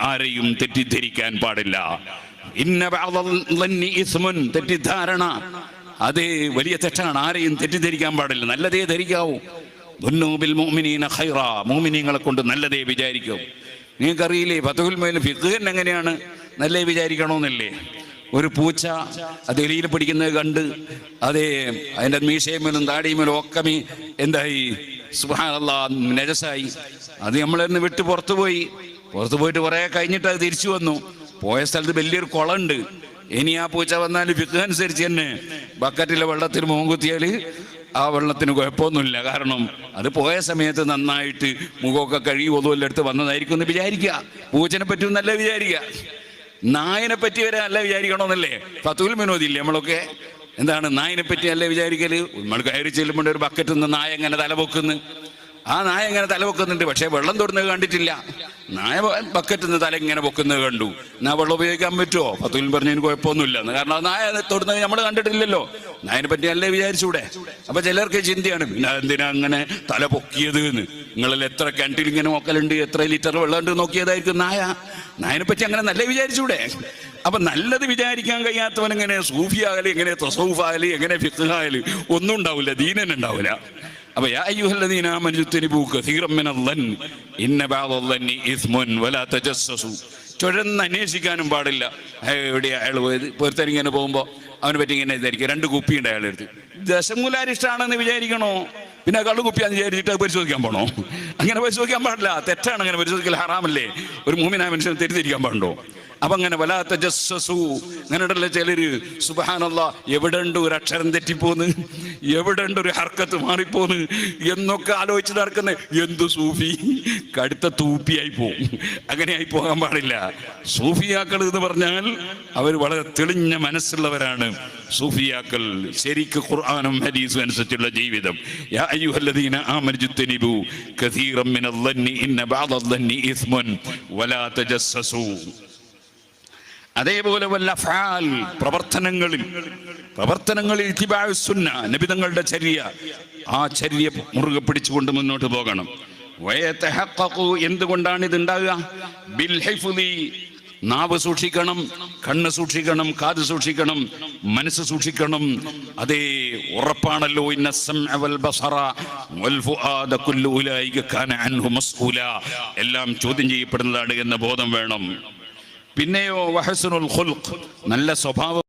ആരെയും തെറ്റിദ്ധരിക്കാൻ പാടില്ല. തെറ്റിദ്ധാരണ അത് വലിയ തെറ്റാണ്. ആരെയും തെറ്റിദ്ധരിക്കാൻ പാടില്ല. നല്ലതേ ധരിക്കാവൂ. മുഅ്മിനീങ്ങളെ കൊണ്ട് നല്ലതേ വിചാരിക്കും. നിങ്ങൾക്കറിയില്ലേ ഫത്ഹുൽ മുഈൻ ഫിഖ്ഹ് എങ്ങനെയാണ് നല്ലതേ വിചാരിക്കണമെന്നല്ലേ? ഒരു പൂച്ച അത് എലിയിൽ പിടിക്കുന്നത് കണ്ട് അതേ അതിൻ്റെ മീശയമേലും താടിയമേലും ഒക്കെ എന്തായി സുബ്ഹാനല്ലാഹ് നജസായി. അത് നമ്മളെന്ന് വിട്ട് പുറത്തു പോയിട്ട് കുറേ കഴിഞ്ഞിട്ട് അത് തിരിച്ചു വന്നു. പോയ സ്ഥലത്ത് വലിയൊരു കുളമുണ്ട്. ഇനി ആ പൂച്ച വന്നാൽ ഫിഖ്ഹ് അനുസരിച്ച് തന്നെ ബക്കറ്റിലെ വെള്ളത്തിൽ മുഖംകുത്തിയാൽ ആ വെള്ളത്തിന് കുഴപ്പമൊന്നുമില്ല. കാരണം അത് പോയ സമയത്ത് നന്നായിട്ട് മുഖമൊക്കെ കഴുകി ഒതുവെല്ലാം എടുത്ത് വന്നതായിരിക്കും എന്ന് വിചാരിക്കുക. പൂച്ചനെ പറ്റുമെന്നല്ല വിചാരിക്കുക. നായനെ പറ്റി വരെ അല്ല വിചാരിക്കണമെന്നല്ലേ ഫത്ഹുൽ മുഈനില്ലേ? നമ്മളൊക്കെ എന്താണ് നായനെ പറ്റി അല്ലേ വിചാരിക്കല്? നമ്മൾ കയറി ചെല്ലുമ്പോൾ ഒരു ബക്കറ്റിൽ നിന്ന് നായ എങ്ങനെ തലപൊക്കുന്നു. ആ നായ എങ്ങനെ തലപൊക്കുന്നുണ്ട്, പക്ഷേ വെള്ളം തൊടുന്നത് കണ്ടിട്ടില്ല. നായ ബക്കറ്റിൽ നിന്ന് തല ഇങ്ങനെ പൊക്കുന്നത് കണ്ടു. എന്നാ വെള്ളം ഉപയോഗിക്കാൻ പറ്റുമോ? ഫത്ഹുൽ പറഞ്ഞതിന് കുഴപ്പമൊന്നുമില്ല. കാരണം ആ നായ തൊടുന്നത് നമ്മൾ കണ്ടിട്ടില്ലല്ലോ. നായനെ പറ്റി അല്ലേ വിചാരിച്ചൂടെ? അപ്പൊ ചിലർക്ക് ചിന്തയാണ് പിന്നെ എന്തിനാ അങ്ങനെ തല പൊക്കിയത് എന്ന്. നിങ്ങളിൽ എത്ര കിണറ്റിൽ ഇങ്ങനെ നോക്കലുണ്ട്, എത്ര ലിറ്റർ വെള്ളം ഉണ്ട് നോക്കിയതായിരിക്കും നായനെ പറ്റി അങ്ങനെ നല്ല വിചാരിച്ചൂടെ? അപ്പൊ നല്ലത് വിചാരിക്കാൻ കഴിയാത്തവൻ എങ്ങനെ സൂഫിയാകല്, എങ്ങനെ തസൗഫാകല്, എങ്ങനെ ഫിഖ്ഹാകല്? ഒന്നും ഉണ്ടാവില്ല, ദീനൻ ഉണ്ടാവില്ല. അപ്പൊ യാ അയ്യുഹല്ലദീന ആമനൂ ഇജ്തനിബൂ കസീറൻ മിനൽ-ളന്നി ഇന്ന ബഅദ-ളന്നി ഇസ്മുൻ വലാ തജസ്സസു. ചുഴന്ന് അന്വേഷിക്കാനും പാടില്ല. എവിടെയാ അയാൾ പോയത്? പൊരുത്തരിങ്ങനെ പോകുമ്പോൾ അവനെ പറ്റി ഇങ്ങനെ വിചാരിക്കുക. 2 കുപ്പിയുണ്ട് അയാളുടെ അടുത്ത്. ദശമൂലാരിഷ്ടാണെന്ന് വിചാരിക്കണോ? പിന്നെ കള്ളു കുപ്പിയാന്ന് വിചാരിച്ചിട്ട് അത് പരിശോധിക്കാൻ പോണോ? അങ്ങനെ പരിശോധിക്കാൻ പാടില്ല, തെറ്റാണ്. അങ്ങനെ പരിശോധിക്കൽ ഹറാമല്ലേ? ഒരു മുഅ്മിനായ മനുഷ്യനെ തെറ്റിദ്ധരിക്കാൻ പാടുണ്ടോ? അപ്പൊ അങ്ങനെ വലാ തജസ്സസു അങ്ങനെയുള്ള ചിലര് സുബ്ഹാനല്ലാഹ് എവിടെ ഉണ്ട് ഒരു അക്ഷരം തെറ്റിപ്പോന്ന്, എവിടെ ഉണ്ട് ഒരു ഹർക്കത്ത് മാറിപ്പോന്ന് എന്നൊക്കെ ആലോചിച്ച് നടക്കുന്ന എന്ത് സൂഫി കടുത്ത തൂപ്പിയായി പോകും. അങ്ങനെ ആയി പോകാൻ പാടില്ല. സൂഫിയാക്കൾ എന്ന് പറഞ്ഞാൽ അവർ വളരെ തെളിഞ്ഞ മനസ്സുള്ളവരാണ്. സൂഫിയാക്കൾ ശരിക്ക് ഖുർആനും ഹദീസും അനുസരിച്ചുള്ള ജീവിതം. യാ അയ്യുഹല്ലദീന ആമനൂ ഇജ്തനിബൂ കസീറൻ മിനൽ-ളന്നി ഇന്ന ബഅദ-ളന്നി ഇസ്മുൻ വലാ തജസ്സസു. അതേപോലെ പ്രവർത്തനങ്ങളിൽ ഇത്തിബാഉ സുന്ന, നബിതങ്ങളുടെ ചര്യ, ആ ചര്യ മുറുകെ പിടിച്ചുകൊണ്ട് മുന്നോട്ട് പോകണം. വയതഹഖഖു എന്തുകൊണ്ടാണ് ഇത് ഉണ്ടാകുക? ബിൽ ഹിഫ്ളി, നാവ് സൂക്ഷിക്കണം, കണ്ണ് സൂക്ഷിക്കണം, കാത് സൂക്ഷിക്കണം, മനസ്സ് സൂക്ഷിക്കണം. അതേ ഉറപ്പാണല്ലോ ഇന്ന സമഅ വൽ ബസറ വൽ ഫുആദ കുല്ലു ഉലൈക കാന അൻഹു മസ്ഊല, എല്ലാം ചോദ്യം ചെയ്യപ്പെടുന്നതാണ് എന്ന ബോധം വേണം. പിന്നെയോ വഹസ്നുൽ ഖുൽഖ്, നല്ല സ്വഭാവം.